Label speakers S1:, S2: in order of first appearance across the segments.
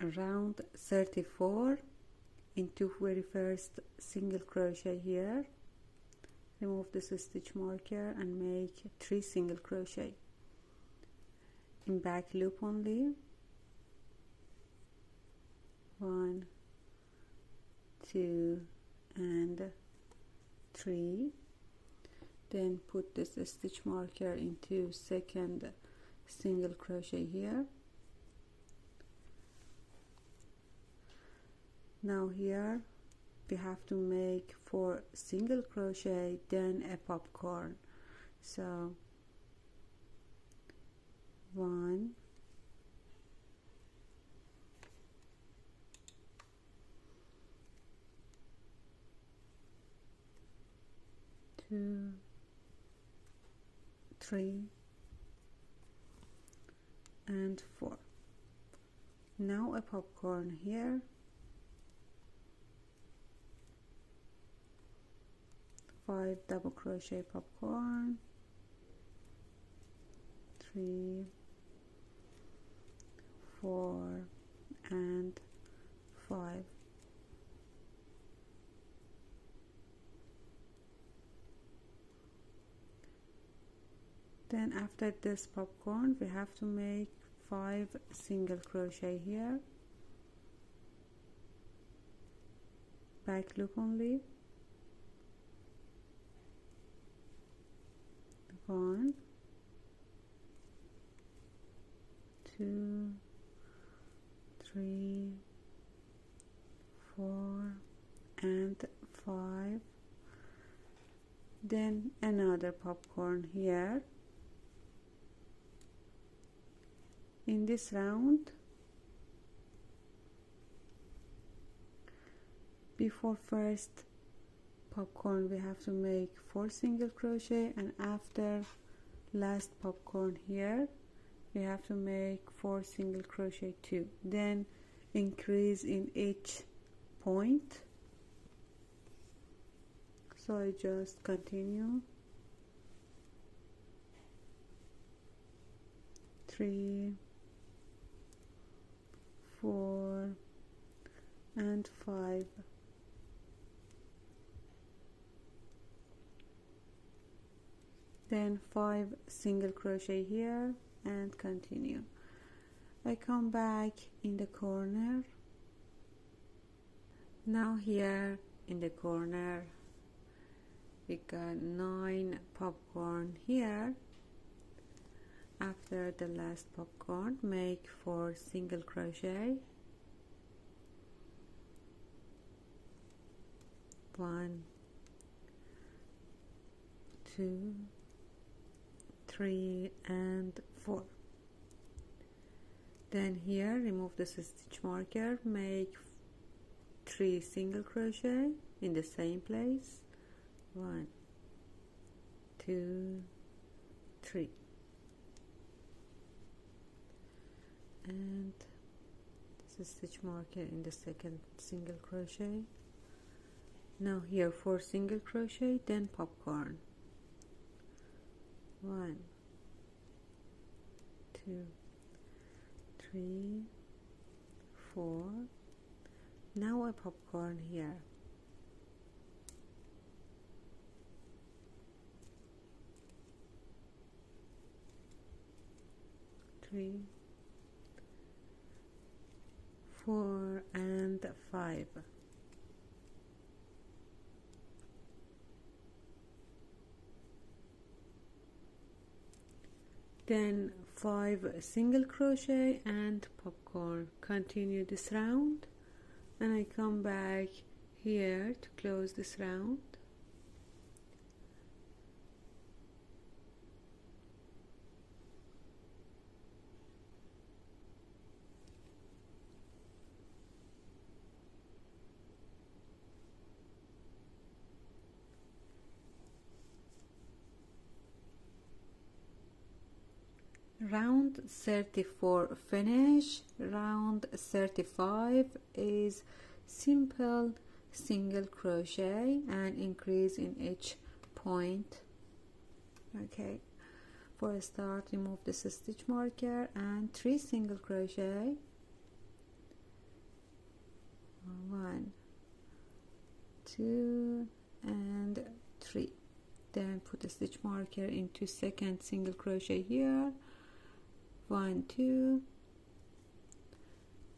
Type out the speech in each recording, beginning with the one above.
S1: round 34 into very first single crochet here, remove this stitch marker and make 3 single crochet in back loop only. 1, 2 and 3. Then put this stitch marker into second single crochet here. Now here we have to make 4 single crochet, then a popcorn. So 1, 2, 3 and 4. Now a popcorn here. 5 double crochet popcorn, 3, 4 and 5. Then after this popcorn we have to make 5 single crochet here, back loop only. 1, 2, 3, 4 and 5. Then another popcorn here. In this round, before first popcorn we have to make 4 single crochet, and after last popcorn here we have to make 4 single crochet too, then increase in each point. So I just continue 3, 4 and 5. Then 5 single crochet here and continue. I come back in the corner. Now here in the corner we got 9 popcorn here. After the last popcorn, make 4 single crochet, 1, 2, 3 and 4. Then here remove the stitch marker, make 3 single crochet in the same place, 1, 2, 3, and this is stitch marker in the second single crochet. Now here 4 single crochet, then popcorn, 1, 2, 3, 4. Now a popcorn here, 3, 4 and 5. Then 5 single crochet and popcorn. Continue this round and I come back here to close this round. Round 34 finish. Round 35 is simple single crochet and increase in each point. Okay, for a start remove this stitch marker and 3 single crochet, 2 and 3. Then put a stitch marker into second single crochet here, 1 2,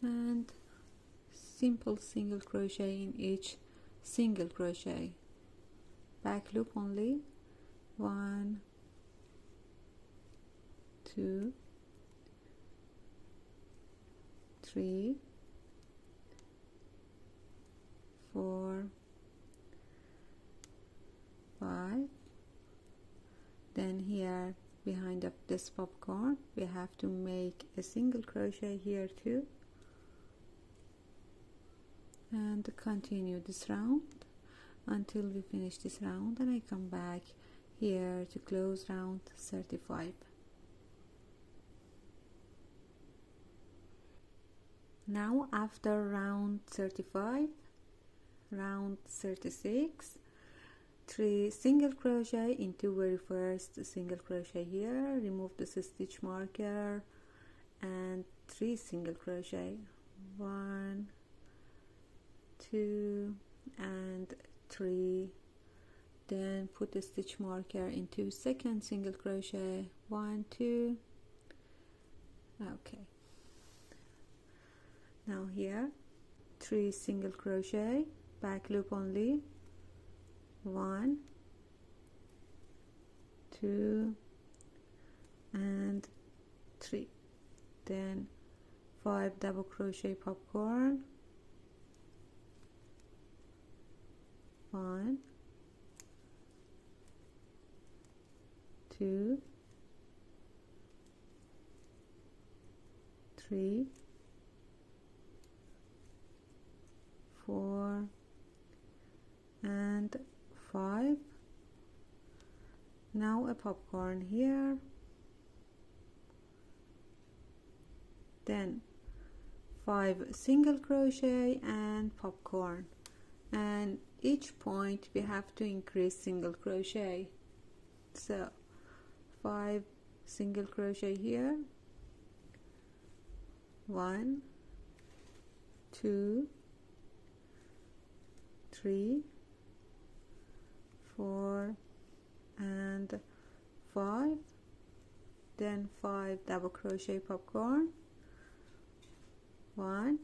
S1: and simple single crochet in each single crochet, back loop only, 1 2 3 4 5. Then here behind of this popcorn we have to make a single crochet here too, and continue this round until we finish this round, and I come back here to close round 35. Now after round 35, round 36, 3 single crochet into very first single crochet here, remove this stitch marker, and 3 single crochet, 1 2 and 3. Then put the stitch marker into second single crochet, 1 2. Okay, now here 3 single crochet, back loop only, 1 2 and 3. Then 5 double crochet popcorn, 1 2 3 4 and 5. Now a popcorn here, then 5 single crochet and popcorn, and each point we have to increase single crochet. So 5 single crochet here, 1 2 3 4 and 5. Then 5 double crochet popcorn, 1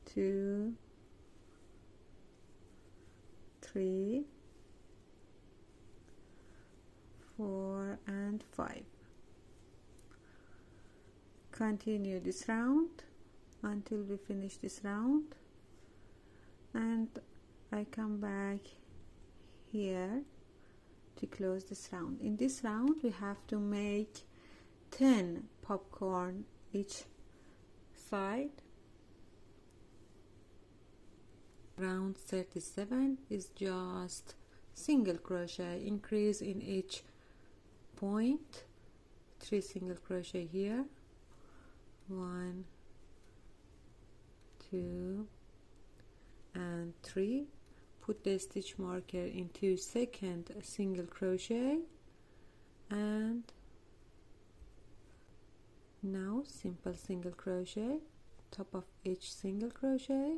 S1: 2 3 4 and 5. Continue this round until we finish this round, and I come back here to close this round. In this round we have to make 10 popcorn each side. Round 37 is just single crochet, increase in each point, 3 single crochet here, 1 2 and 3. Put the stitch marker into second single crochet, and now simple single crochet, top of each single crochet,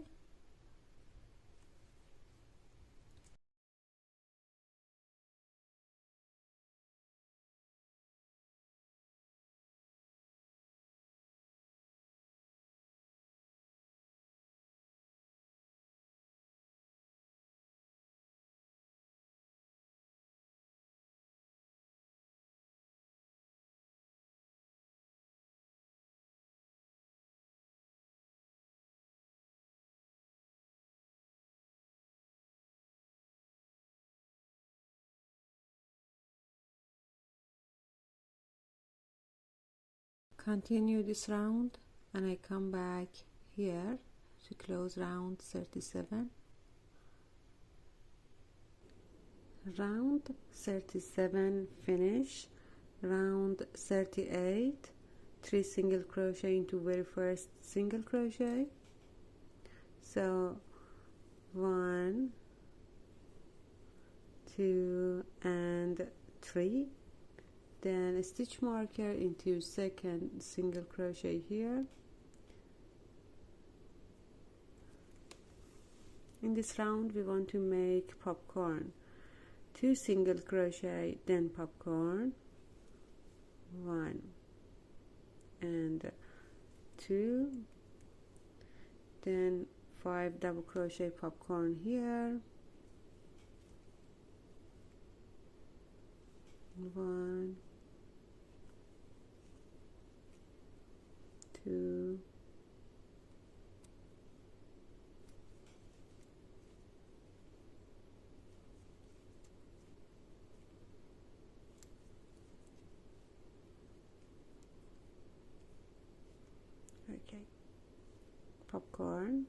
S1: continue this round, and I come back here to close round 37. Round 37 finish. Round 38, 3 single crochet into very first single crochet, so 1 2 and 3. Then a stitch marker into second single crochet here, In this round we want to make popcorn. 2 single crochet, then popcorn, 1 and 2, then 5 double crochet popcorn here, 1, 2, okay, popcorn,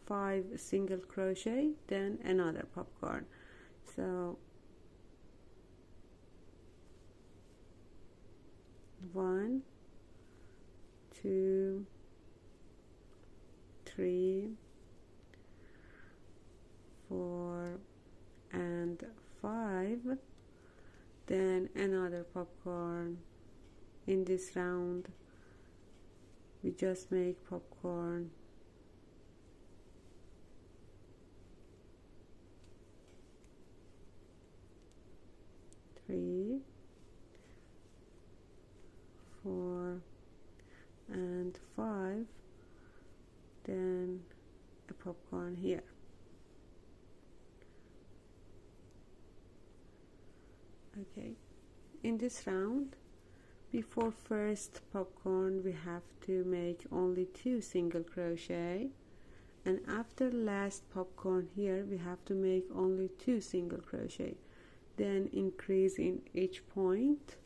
S1: 5 single crochet, then another popcorn. So 1, 2, 3, 4 and 5, then another popcorn. In this round we just make popcorn. Three, 4 and 5, then a popcorn here. Okay, in this round, before first popcorn we have to make only 2 single crochet, and after last popcorn here we have to make only 2 single crochet, then increase in each point.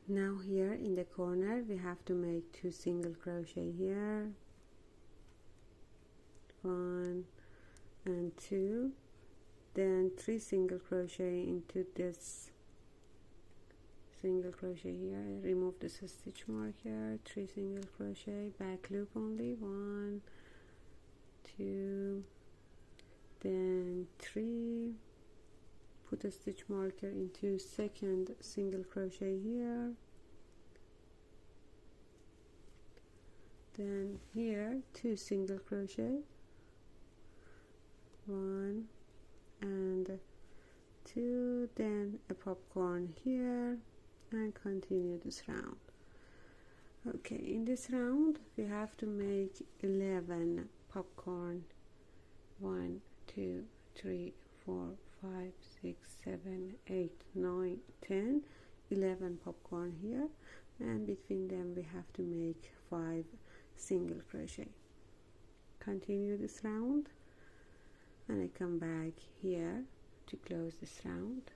S1: Now here in the corner we have to make 2 single crochet here, 1 and 2, then 3 single crochet into this single crochet here, remove this stitch marker, 3 single crochet, back loop only, 1, 2, then 3, put a stitch marker into second single crochet here, then here 2 single crochet, 1 and 2, then a popcorn here, and continue this round. Okay, in this round we have to make 11 popcorn. 1, 2, 3, 4, 5, 6, 7, 8, 9, 10, 11 popcorn here, and between them we have to make 5 single crochet. Continue this round, and I come back here to close this round.